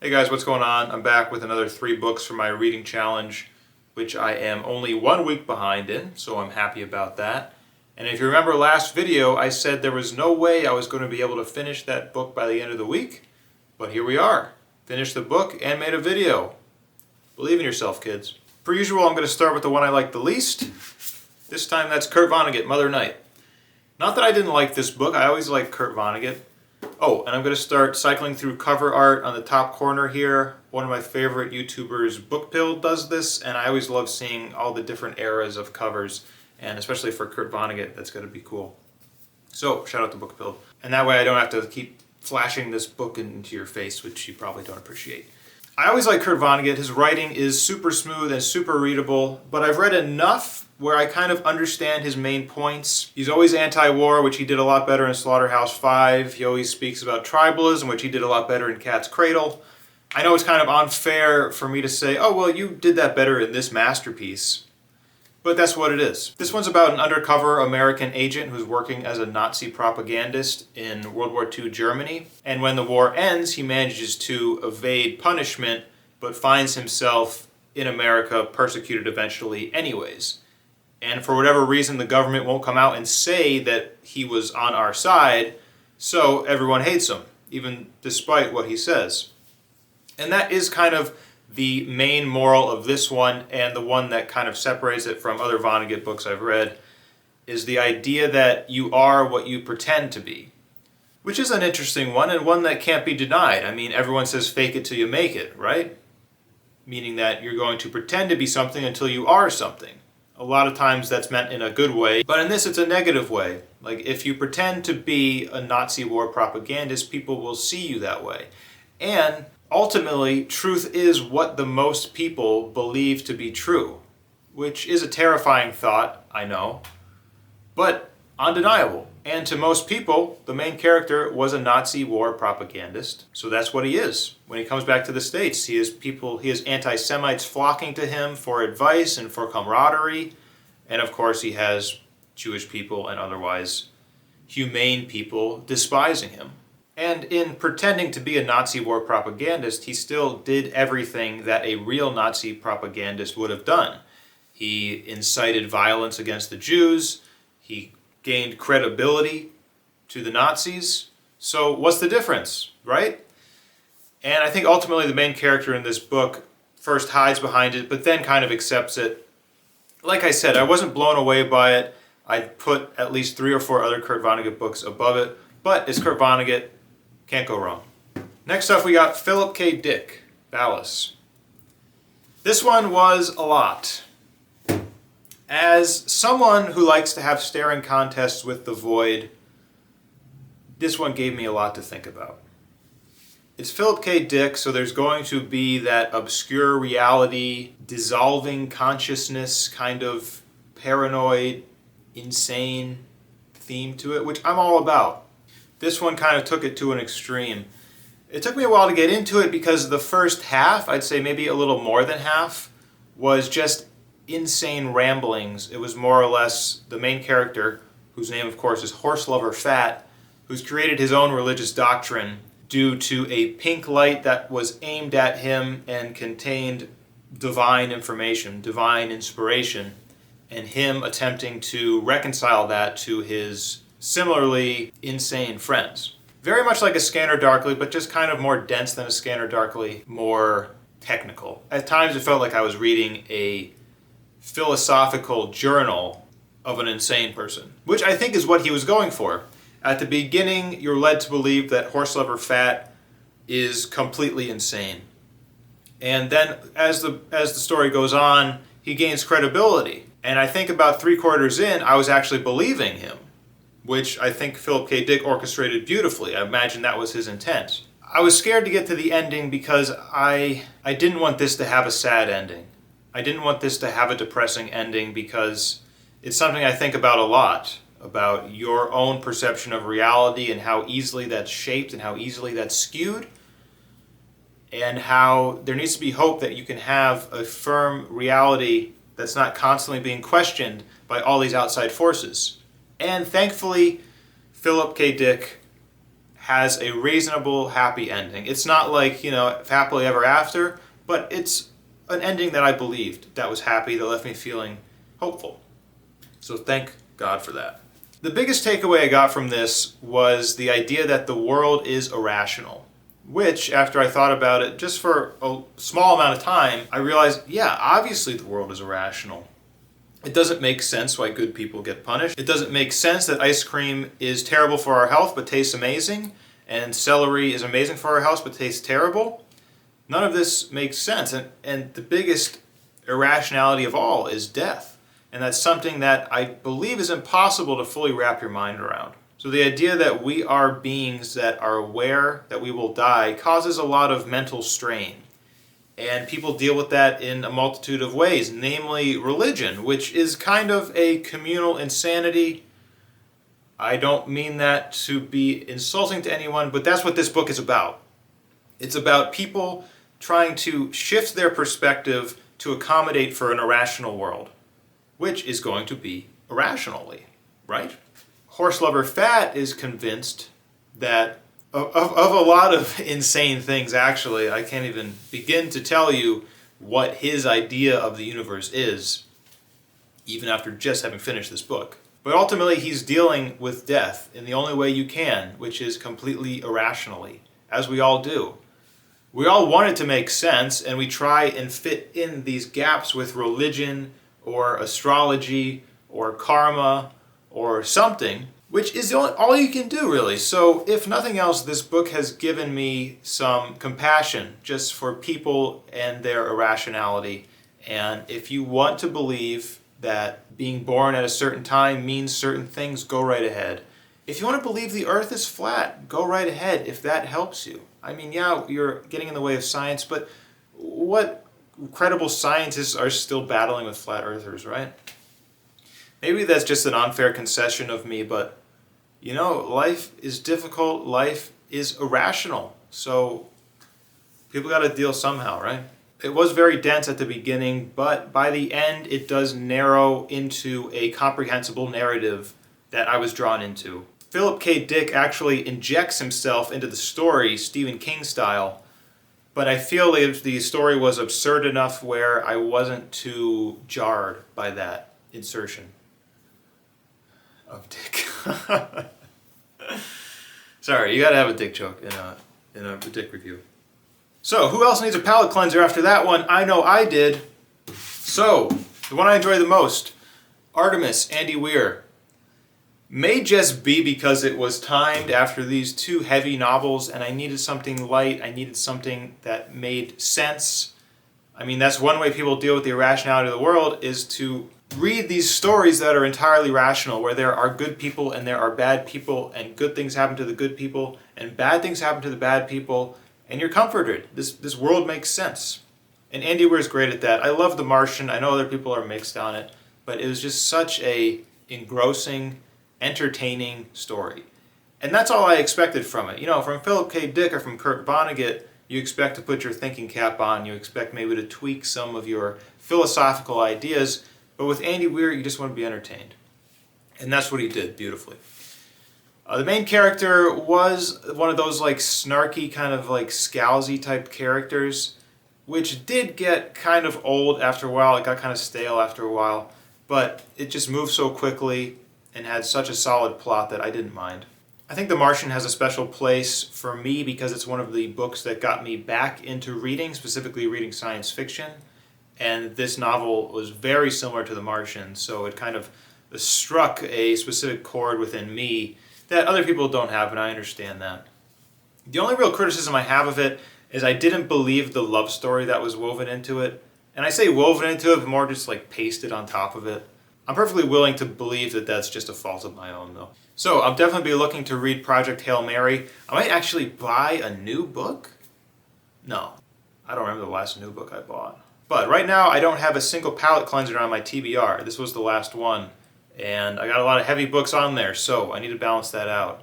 Hey guys, what's going on? I'm back with another 3 books for my reading challenge, which I am only 1 week behind in, so I'm happy about that. And if you remember last video, I said there was no way I was going to be able to finish that book by the end of the week, but here we are. Finished the book and made a video. Believe in yourself, kids. Per usual, I'm going to start with the one I like the least. This time that's Kurt Vonnegut, Mother Night. Not that I didn't like this book, I always like Kurt Vonnegut. Oh, and I'm going to start cycling through cover art on the top corner here. One of my favorite YouTubers, Bookpill, does this, and I always love seeing all the different eras of covers, and especially for Kurt Vonnegut, that's going to be cool. So, shout out to Bookpill. And that way I don't have to keep flashing this book into your face, which you probably don't appreciate. I always like Kurt Vonnegut. His writing is super smooth and super readable, but I've read enough where I kind of understand his main points. He's always anti-war, which he did a lot better in Slaughterhouse-Five. He always speaks about tribalism, which he did a lot better in Cat's Cradle. I know it's kind of unfair for me to say, oh, well, you did that better in this masterpiece. But that's what it is. This one's about an undercover American agent who's working as a Nazi propagandist in World War II Germany. And when the war ends, he manages to evade punishment, but finds himself in America persecuted eventually anyways. And for whatever reason, the government won't come out and say that he was on our side, so everyone hates him, even despite what he says. And that is kind of the main moral of this one, and the one that kind of separates it from other Vonnegut books I've read, is the idea that you are what you pretend to be. Which is an interesting one, and one that can't be denied. I mean, everyone says fake it till you make it, right? Meaning that you're going to pretend to be something until you are something. A lot of times that's meant in a good way, but in this it's a negative way. Like, if you pretend to be a Nazi war propagandist, people will see you that way. And ultimately, truth is what the most people believe to be true, which is a terrifying thought, I know, but undeniable. And to most people, the main character was a Nazi war propagandist, so that's what he is. When he comes back to the States, he has anti-Semites flocking to him for advice and for camaraderie, and of course he has Jewish people and otherwise humane people despising him. And in pretending to be a Nazi war propagandist, he still did everything that a real Nazi propagandist would have done. He incited violence against the Jews, he gained credibility to the Nazis. So what's the difference, right? And I think ultimately the main character in this book first hides behind it, but then kind of accepts it. Like I said, I wasn't blown away by it. I'd put at least 3 or 4 other Kurt Vonnegut books above it, but it's Kurt Vonnegut. Can't go wrong. Next up we got Phillip K. Dick, Valis. This one was a lot. As someone who likes to have staring contests with the void, this one gave me a lot to think about. It's Phillip K. Dick, so there's going to be that obscure reality, dissolving consciousness, kind of paranoid, insane theme to it, which I'm all about. This one kind of took it to an extreme. It took me a while to get into it because the first half, I'd say maybe a little more than half, was just insane ramblings. It was more or less the main character, whose name of course is Horse Lover Fat, who's created his own religious doctrine due to a pink light that was aimed at him and contained divine information, divine inspiration, and him attempting to reconcile that to his similarly insane friends. Very much like a Scanner Darkly, but just kind of more dense than a Scanner Darkly, more technical. At times it felt like I was reading a philosophical journal of an insane person, which I think is what he was going for. At the beginning, you're led to believe that Horse Lover Fat is completely insane. And then as the story goes on, he gains credibility. And I think about 3/4 in, I was actually believing him, which I think Phillip K. Dick orchestrated beautifully. I imagine that was his intent. I was scared to get to the ending because I didn't want this to have a sad ending. I didn't want this to have a depressing ending because it's something I think about a lot, about your own perception of reality and how easily that's shaped and how easily that's skewed, and how there needs to be hope that you can have a firm reality that's not constantly being questioned by all these outside forces. And thankfully, Phillip K. Dick has a reasonable, happy ending. It's not like, happily ever after, but it's an ending that I believed, that was happy, that left me feeling hopeful. So thank God for that. The biggest takeaway I got from this was the idea that the world is irrational, which, after I thought about it just for a small amount of time, I realized, yeah, obviously the world is irrational. It doesn't make sense why good people get punished. It doesn't make sense that ice cream is terrible for our health but tastes amazing, and celery is amazing for our health but tastes terrible. None of this makes sense, and the biggest irrationality of all is death. And that's something that I believe is impossible to fully wrap your mind around. So the idea that we are beings that are aware that we will die causes a lot of mental strain. And people deal with that in a multitude of ways, namely religion, which is kind of a communal insanity. I don't mean that to be insulting to anyone, but that's what this book is about. It's about people trying to shift their perspective to accommodate for an irrational world, which is going to be irrationally, right? Horse Lover Fat is convinced that of a lot of insane things, actually. I can't even begin to tell you what his idea of the universe is, even after just having finished this book. But ultimately, he's dealing with death in the only way you can, which is completely irrationally, as we all do. We all want it to make sense, and we try and fit in these gaps with religion or astrology or karma or something, which is all you can do, really. So if nothing else, this book has given me some compassion just for people and their irrationality. And if you want to believe that being born at a certain time means certain things, go right ahead. If you want to believe the earth is flat, go right ahead if that helps you. I mean, yeah, you're getting in the way of science, but what credible scientists are still battling with flat earthers, right? Maybe that's just an unfair concession of me, but life is difficult, life is irrational, so people got to deal somehow, right? It was very dense at the beginning, but by the end it does narrow into a comprehensible narrative that I was drawn into. Philip K. Dick actually injects himself into the story, Stephen King style, but I feel like the story was absurd enough where I wasn't too jarred by that insertion of Dick. Sorry, you gotta have a Dick joke in a Dick review. So, who else needs a palate cleanser after that one? I know I did. So, the one I enjoy the most, Artemis, Andy Weir. May just be because it was timed after these two heavy novels and I needed something light, I needed something that made sense. I mean, that's one way people deal with the irrationality of the world, is to read these stories that are entirely rational, where there are good people and there are bad people, and good things happen to the good people and bad things happen to the bad people, and you're comforted. This world makes sense. And Andy Weir is great at that. I love The Martian. I know other people are mixed on it, but it was just such a engrossing, entertaining story. And that's all I expected from it. From Philip K. Dick or from Kurt Vonnegut, you expect to put your thinking cap on, you expect maybe to tweak some of your philosophical ideas, but with Andy Weir, you just want to be entertained. And that's what he did beautifully. The main character was one of those snarky, kind of scowsy type characters, which did get kind of old after a while. It got kind of stale after a while, but it just moved so quickly and had such a solid plot that I didn't mind. I think The Martian has a special place for me because it's one of the books that got me back into reading, specifically reading science fiction. And this novel was very similar to The Martian, so it kind of struck a specific chord within me that other people don't have, and I understand that. The only real criticism I have of it is I didn't believe the love story that was woven into it. And I say woven into it, but more just pasted on top of it. I'm perfectly willing to believe that that's just a fault of my own, though. So I'll definitely be looking to read Project Hail Mary. I might actually buy a new book? No, I don't remember the last new book I bought. But right now, I don't have a single palate cleanser on my TBR. This was the last one. And I got a lot of heavy books on there, so I need to balance that out.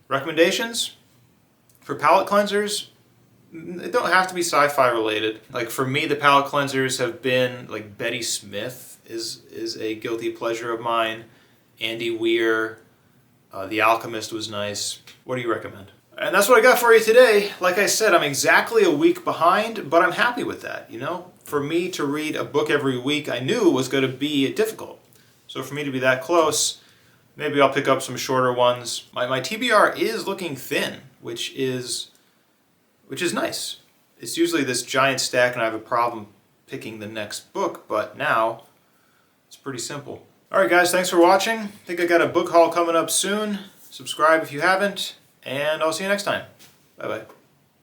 Recommendations? For palate cleansers, they don't have to be sci-fi related. For me, the palate cleansers have been, Betty Smith is a guilty pleasure of mine. Andy Weir. The Alchemist was nice. What do you recommend? And that's what I got for you today. Like I said, I'm exactly a week behind, but I'm happy with that, you know? For me to read a book every week, I knew was going to be difficult. So for me to be that close, maybe I'll pick up some shorter ones. My TBR is looking thin, which is nice. It's usually this giant stack and I have a problem picking the next book, but now it's pretty simple. Alright guys, thanks for watching. I think I got a book haul coming up soon. Subscribe if you haven't. And I'll see you next time. Bye-bye.